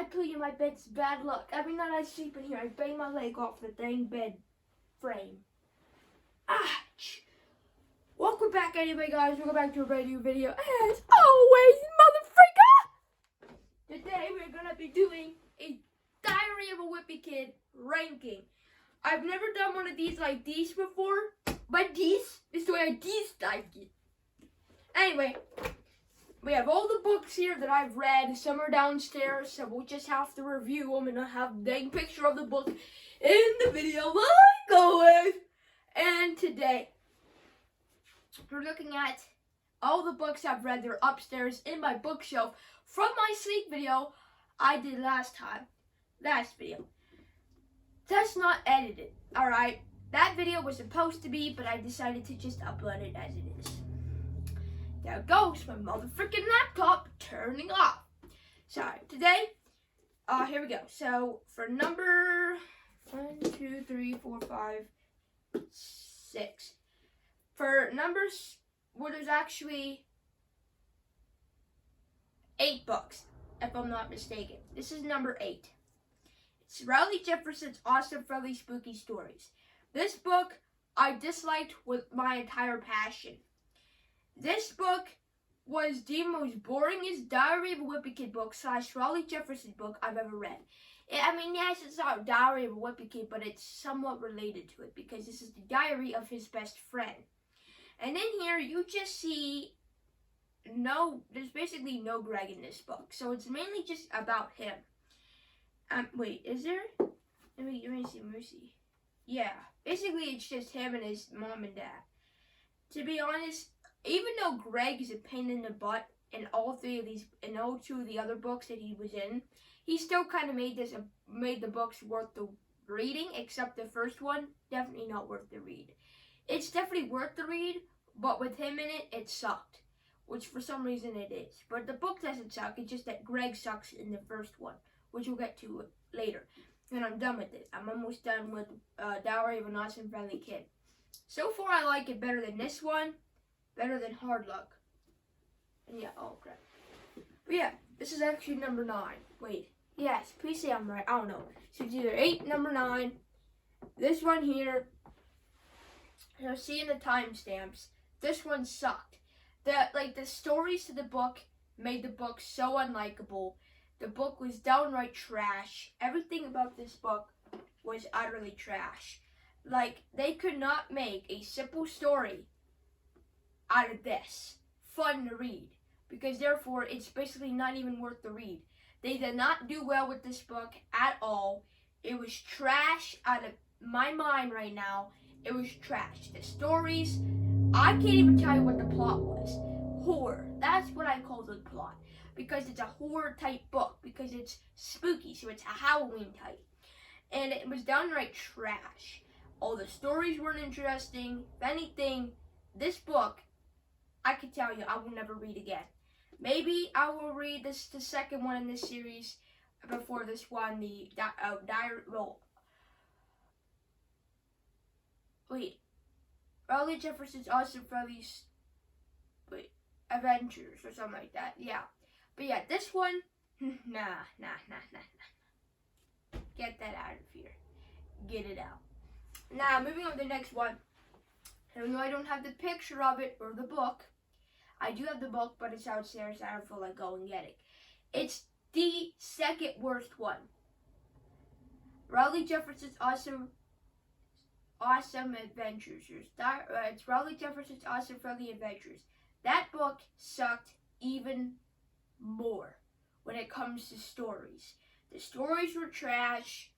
tell you, my bed's bad luck. Every night I sleep in here, I bang my leg off the dang bed frame. Ouch! Welcome back, anyway, guys. Welcome back to a brand new video. As always, motherfreaker! Today, we're gonna be doing a Diary of a Wimpy Kid ranking. I've never done one of these like these before, but this is the way I like it. Anyway, we have all the books here that I've read. Some are downstairs, so we'll just have to review them, and I'll have a dang picture of the book in the video like always. And today, we're looking at all the books I've read. They're upstairs in my bookshelf from my sleep video I did last video. That's not edited, alright? That video was supposed to be, but I decided to just upload it as it is. There goes my motherfucking laptop turning off. Sorry, today, here we go. So, for number 1, 2, 3, 4, 5, 6. For numbers, well, there's actually 8 books, if I'm not mistaken. This is number 8. It's Rowley Jefferson's Awesome Friendly Spooky Stories. This book I disliked with my entire passion. This book was the most boringest Diary of a Wimpy Kid book / Rowley Jefferson book I've ever read. I mean, yes, it's not Diary of a Wimpy Kid, but it's somewhat related to it because this is the diary of his best friend. And in here, you just see there's basically no Greg in this book. So it's mainly just about him. Wait, is there? Let me see. Yeah, basically it's just him and his mom and dad. To be honest, even though Greg is a pain in the butt in all 2 of the other books that he was in, he still kind of made the books worth the reading, except the first one, definitely not worth the read. It's definitely worth the read, but with him in it, it sucked, which for some reason it is. But the book doesn't suck, it's just that Greg sucks in the first one, which we'll get to later. And I'm done with it. I'm almost done with Diary of an Awesome Friendly Kid. So far, I like it better than this one, better than Hard Luck. And yeah, oh crap. But yeah, this is actually number 9. Wait, yes, please say I'm right. I don't know. So it's either 8, number 9. This one here, you'll see in the timestamps, this one sucked. The stories to the book made the book so unlikable. The book was downright trash. Everything about this book was utterly trash. Like, they could not make a simple story out of this fun to read, because therefore it's basically not even worth the read. They did not do well with this book at all. It was trash out of my mind right now. It was trash. The stories, I can't even tell you what the plot was. Horror. That's what I call the plot. Because it's a horror type book. Because it's spooky. So it's a Halloween type. And it was downright trash. All the stories weren't interesting. If anything, this book, I can tell you, I will never read again. Maybe I will read the second one in this series before this one, the Diary. Well, wait, Rowley Jefferson's Awesome Friendly Adventures or something like that. Yeah, but yeah, this one, nah. Get that out of here. Get it out. Now, moving on to the next one. Even though I don't have the picture of it or the book, I do have the book, but it's downstairs. I don't feel like going and getting it. It's the second worst one. Rowley Jefferson's Awesome Adventures. It's Rowley Jefferson's Awesome Friendly Adventures. That book sucked even more when it comes to stories. The stories were trash.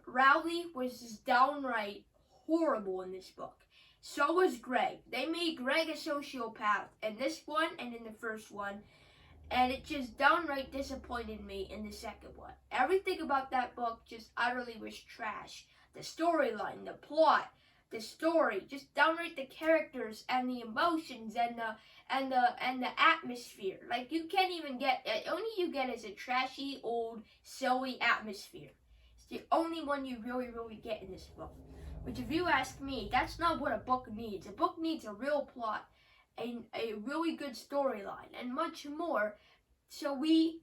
Rowley was just downright horrible in this book. So was Greg. They made Greg a sociopath in this one and in the first one. And it just downright disappointed me in the second one. Everything about that book just utterly was trash. The storyline, the plot, the story, just downright the characters and the emotions and the atmosphere. Like, you can't even get, only you get is a trashy, old, silly atmosphere. It's the only one you really get in this book. Which, if you ask me, that's not what a book needs. A book needs a real plot, a really good storyline, and much more, so we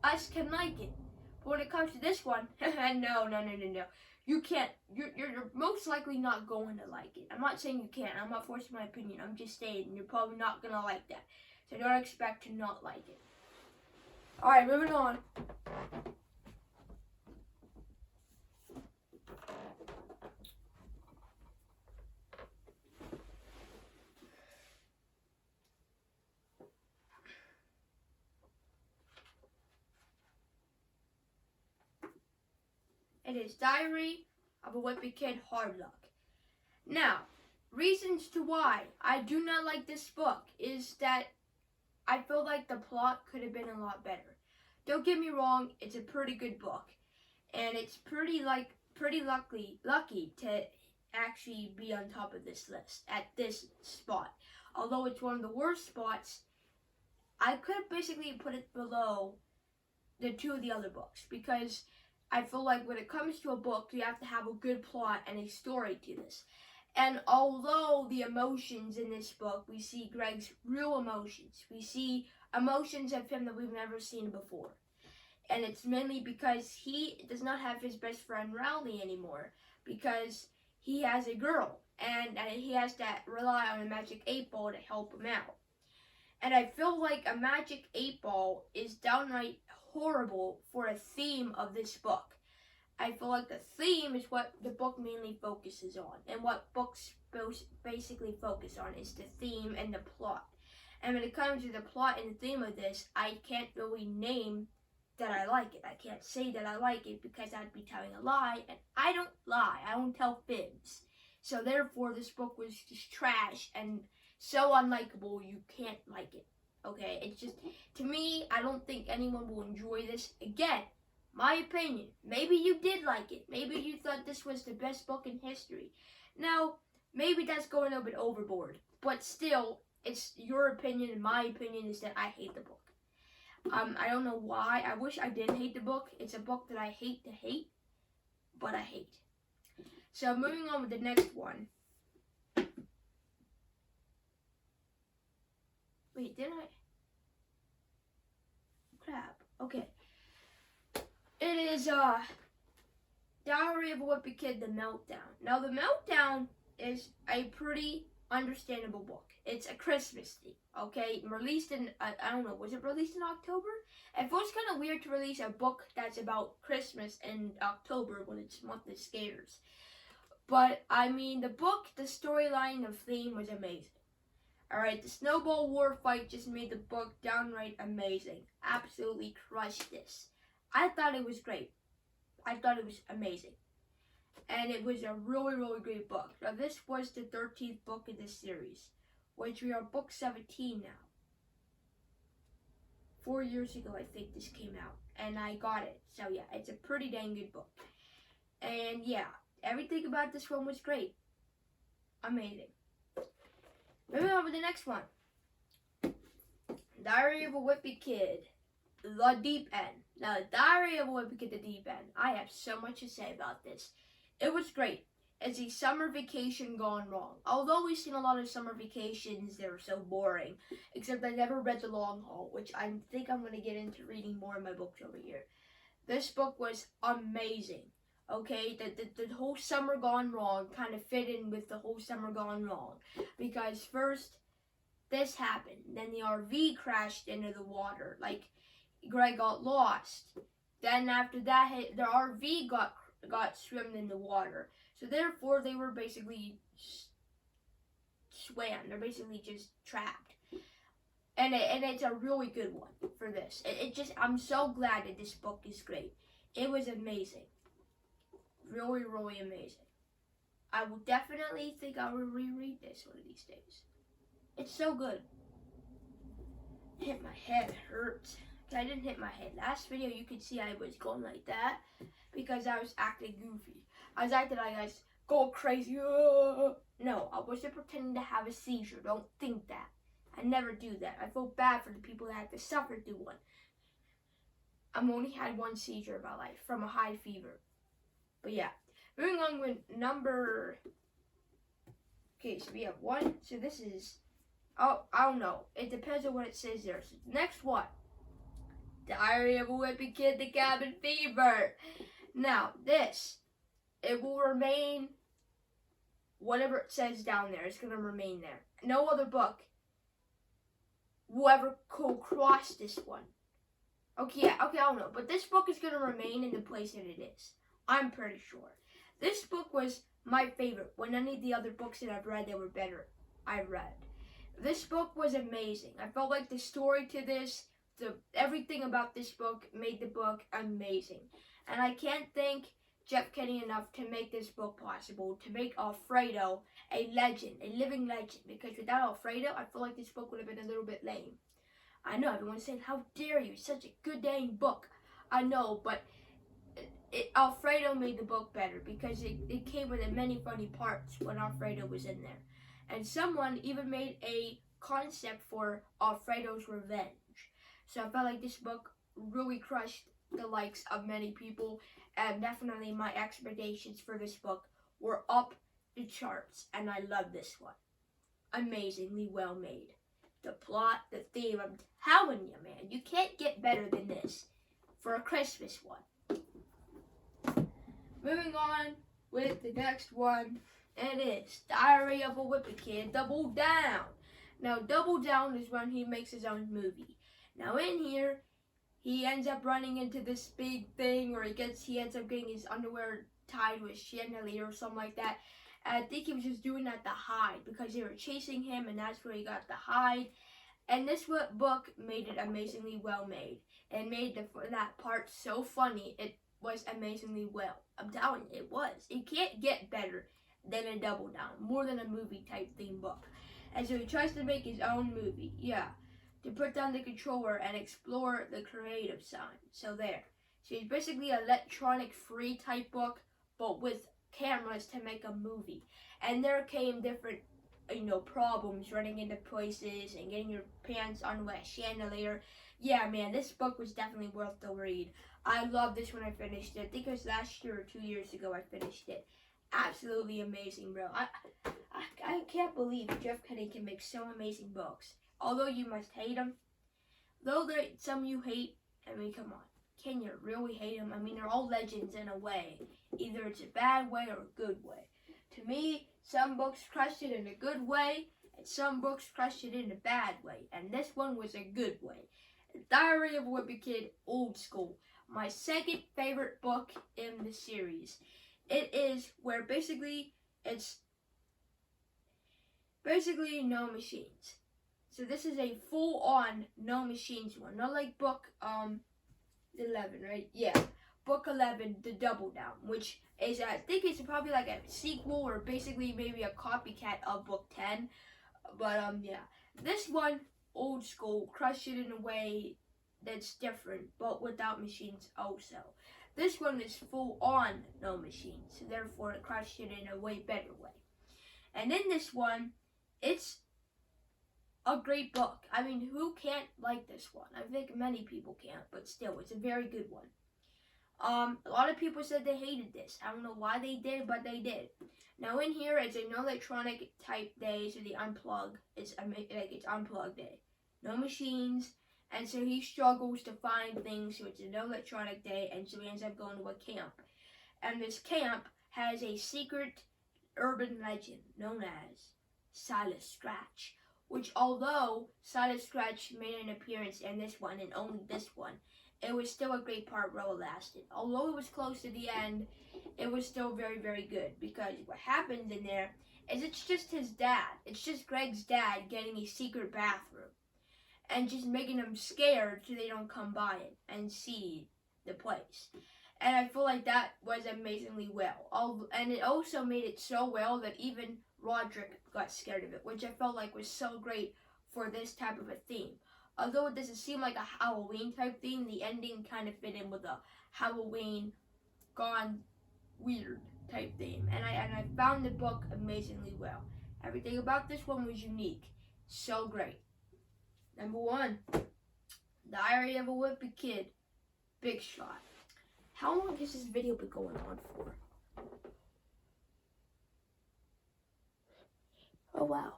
us can like it. But when it comes to this one, no. You can't. You're most likely not going to like it. I'm not saying you can't. I'm not forcing my opinion. I'm just saying you're probably not gonna like that. So don't expect to not like it. All right, moving on. It is Diary of a Wimpy Kid, Hard Luck. Now, reasons to why I do not like this book is that I feel like the plot could have been a lot better. Don't get me wrong, it's a pretty good book, and it's pretty lucky to actually be on top of this list at this spot. Although it's one of the worst spots, I could have basically put it below the two of the other books, because I feel like when it comes to a book, you have to have a good plot and a story to this. And although the emotions in this book, we see Greg's real emotions. We see emotions of him that we've never seen before. And it's mainly because he does not have his best friend Rowley anymore, because he has a girl, and he has to rely on a magic 8-ball to help him out. And I feel like a magic 8-ball is downright horrible for a theme of this book. I feel like the theme is what the book mainly focuses on, and what books basically focus on is the theme and the plot. And when it comes to the plot and the theme of this, I can't really name that I like it. I can't say that I like it because I'd be telling a lie, and I don't lie. I don't tell fibs. So therefore, this book was just trash and so unlikable you can't like it. Okay, it's just, to me, I don't think anyone will enjoy this. Again, my opinion. Maybe you did like it. Maybe you thought this was the best book in history. Now, maybe that's going a bit overboard. But still, it's your opinion, and my opinion is that I hate the book. I don't know why. I wish I didn't hate the book. It's a book that I hate to hate, but I hate. So moving on with the next one. Wait, did I? Crap. Okay. It is Diary of a Wimpy Kid, The Meltdown. Now, The Meltdown is a pretty understandable book. It's a Christmas theme, okay? Released in, I don't know, was it released in October? It feels kind of weird to release a book that's about Christmas in October when it's month of scares. But, I mean, the book, the storyline, the theme was amazing. Alright, the snowball war fight just made the book downright amazing. Absolutely crushed this. I thought it was great. I thought it was amazing. And it was a really, really great book. Now, this was the 13th book in this series, which we are book 17 now. 4 years ago, I think this came out, and I got it. So, yeah, it's a pretty dang good book. And, yeah, everything about this one was great. Amazing. Moving on with the next one. Diary of a Wimpy Kid, The Deep End. Now, the Diary of a Wimpy Kid, The Deep End. I have so much to say about this. It was great. It's a summer vacation gone wrong. Although we've seen a lot of summer vacations, they were so boring. Except I never read The Long Haul, which I think I'm going to get into reading more of my books over here. This book was amazing. Okay, the whole summer gone wrong kind of fit in with the whole summer gone wrong. Because first, this happened. Then the RV crashed into the water. Like, Greg got lost. Then after that, the RV got swimmed in the water. So therefore, they were basically swam. They're basically just trapped. And it's a really good one for this. I'm so glad that this book is great. It was amazing. Really, really amazing. I will definitely think I will reread this one of these days. It's so good. Hit my head, hurts. I didn't hit my head. Last video you could see I was going like that because I was acting goofy. I was acting like I was going crazy. No, I wasn't pretending to have a seizure. Don't think that. I never do that. I feel bad for the people that have to suffer through one. I've only had one seizure in my life from a high fever. But yeah, moving on with number. Okay, so we have one. So this is. Oh, I don't know. It depends on what it says there. So next one. Diary of a Wimpy Kid, The Cabin Fever. Now, it will remain, whatever it says down there, it's going to remain there. No other book will ever go across this one. Okay, I don't know, but this book is going to remain in the place that it is. I'm pretty sure. This book was my favorite. When any of the other books that I've read that were better, I read. This book was amazing. I felt like the story to this, everything about this book made the book amazing. And I can't thank Jeff Kenny enough to make this book possible, to make Alfredo a legend, a living legend. Because without Alfredo, I feel like this book would have been a little bit lame. I know, everyone's saying, how dare you, it's such a good dang book. I know, but Alfredo made the book better because it came with many funny parts when Alfredo was in there. And someone even made a concept for Alfredo's revenge. So I felt like this book really crushed the likes of many people, and definitely my expectations for this book were up the charts, and I love this one. Amazingly well made. The plot, the theme, I'm telling you, man, you can't get better than this for a Christmas one. Moving on with the next one, it is Diary of a Wimpy Kid, Double Down. Now, Double Down is when he makes his own movie. Now, in here, he ends up running into this big thing where he ends up getting his underwear tied with chandelier or something like that. And I think he was just doing that to hide because they were chasing him, and that's where he got to hide. And this book made it amazingly well made and made that part so funny. It was amazingly well. I'm telling you, it was. It can't get better than a Double Down, more than a movie type theme book. And so he tries to make his own movie, to put down the controller and explore the creative side. So there. So it's basically an electronic free type book, but with cameras to make a movie. And there came different, problems running into places and getting your pants on wet chandelier. Yeah, man, this book was definitely worth the read. I loved this when I finished it. I think it was last year or 2 years ago I finished it. Absolutely amazing, bro. I can't believe Jeff Kenny can make so amazing books. Although you must hate him. Though some you hate, I mean, come on. Can you really hate him? I mean, they're all legends in a way. Either it's a bad way or a good way. To me, some books crushed it in a good way, and some books crushed it in a bad way. And this one was a good way. Diary of a Wimpy Kid, Old School. My second favorite book in the series. It is where basically it's no machines. So this is a full-on no machines one. Not like book 11, right? Yeah. Book 11, The Double Down, which is, I think it's probably like a sequel or basically maybe a copycat of book 10. But, yeah. This one, Old School, crushed it in a way that's different, but without machines also. This one is full on no machines, so therefore it crushed it in a way better way. And in this one, it's a great book. I mean, who can't like this one? I think many people can't, but still, it's a very good one. A lot of people said they hated this. I don't know why they did, but they did. Now in here, it's a no electronic type day, so the unplug, it's unplugged day. No machines, and so he struggles to find things, so it's a no electronic day, and so he ends up going to a camp. And this camp has a secret urban legend known as Silas Scratch, which although Silas Scratch made an appearance in this one, and only this one, it was still a great part while it lasted. Although it was close to the end, it was still very, very good, because what happens in there is it's just his dad. It's just Greg's dad getting a secret bathroom and just making them scared so they don't come by it and see the place. And I feel like that was amazingly well. And it also made it so well that even Roderick got scared of it, which I felt like was so great for this type of a theme. Although it doesn't seem like a Halloween type theme, the ending kind of fit in with a Halloween gone weird type theme. And I found the book amazingly well. Everything about this one was unique. So great. Number 1, Diary of a Wimpy Kid, Big Shot. How long has this video been going on for? Oh wow.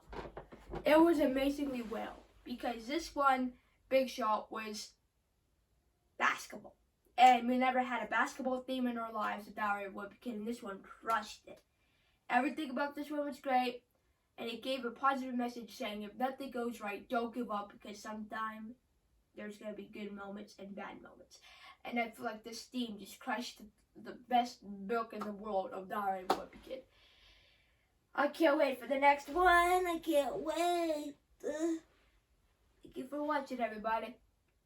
It was amazingly well. Because this one, Big Shot, was basketball. And we never had a basketball theme in our lives at Diary of a Wimpy Kid, and this one crushed it. Everything about this one was great, and it gave a positive message saying if nothing goes right, don't give up, because sometimes there's going to be good moments and bad moments. And I feel like this theme just crushed the best book in the world of Diary of a Wimpy Kid. I can't wait for the next one. I can't wait. Thank you for watching, everybody.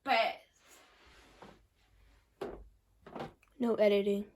But No editing.